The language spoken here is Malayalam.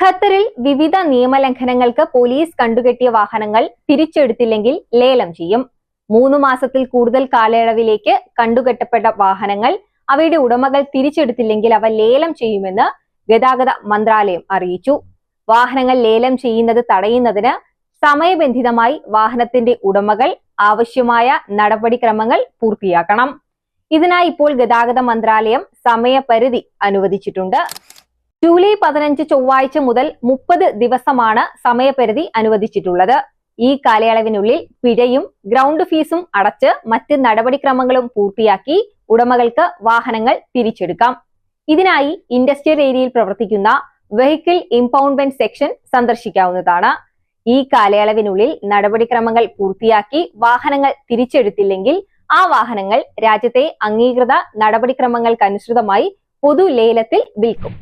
ഖത്തറിൽ വിവിധ നിയമലംഘനങ്ങൾക്ക് പോലീസ് കണ്ടുകെട്ടിയ വാഹനങ്ങൾ തിരിച്ചെടുത്തില്ലെങ്കിൽ ലേലം ചെയ്യും. 3 മാസത്തിൽ കൂടുതൽ കാലയളവിലേക്ക് കണ്ടുകെട്ടപ്പെട്ട വാഹനങ്ങൾ അവയുടെ ഉടമകൾ തിരിച്ചെടുത്തില്ലെങ്കിൽ അവ ലേലം ചെയ്യുമെന്ന് ഗതാഗത മന്ത്രാലയം അറിയിച്ചു. വാഹനങ്ങൾ ലേലം ചെയ്യുന്നത് തടയുന്നതിന് സമയബന്ധിതമായി വാഹനത്തിന്റെ ഉടമകൾ ആവശ്യമായ നടപടിക്രമങ്ങൾ പൂർത്തിയാക്കണം. ഇതിനായി ഇപ്പോൾ ഗതാഗത മന്ത്രാലയം സമയപരിധി അനുവദിച്ചിട്ടുണ്ട്. ജൂലൈ 15 ചൊവ്വാഴ്ച മുതൽ 30 ദിവസമാണ് സമയപരിധി അനുവദിച്ചിട്ടുള്ളത്. ഈ കാലയളവിനുള്ളിൽ പിഴയും ഗ്രൗണ്ട് ഫീസും അടച്ച് മറ്റ് നടപടിക്രമങ്ങളും പൂർത്തിയാക്കി ഉടമകൾക്ക് വാഹനങ്ങൾ തിരിച്ചെടുക്കാം. ഇതിനായി ഇൻഡസ്ട്രിയൽ ഏരിയയിൽ പ്രവർത്തിക്കുന്ന വെഹിക്കിൾ ഇംപൗണ്ട്മെന്റ് സെക്ഷൻ സന്ദർശിക്കാവുന്നതാണ്. ഈ കാലയളവിനുള്ളിൽ നടപടിക്രമങ്ങൾ പൂർത്തിയാക്കി വാഹനങ്ങൾ തിരിച്ചെടുത്തില്ലെങ്കിൽ ആ വാഹനങ്ങൾ രാജ്യത്തെ അംഗീകൃത നടപടിക്രമങ്ങൾക്കനുസൃതമായി പൊതു ലേലത്തിൽ വിൽക്കും.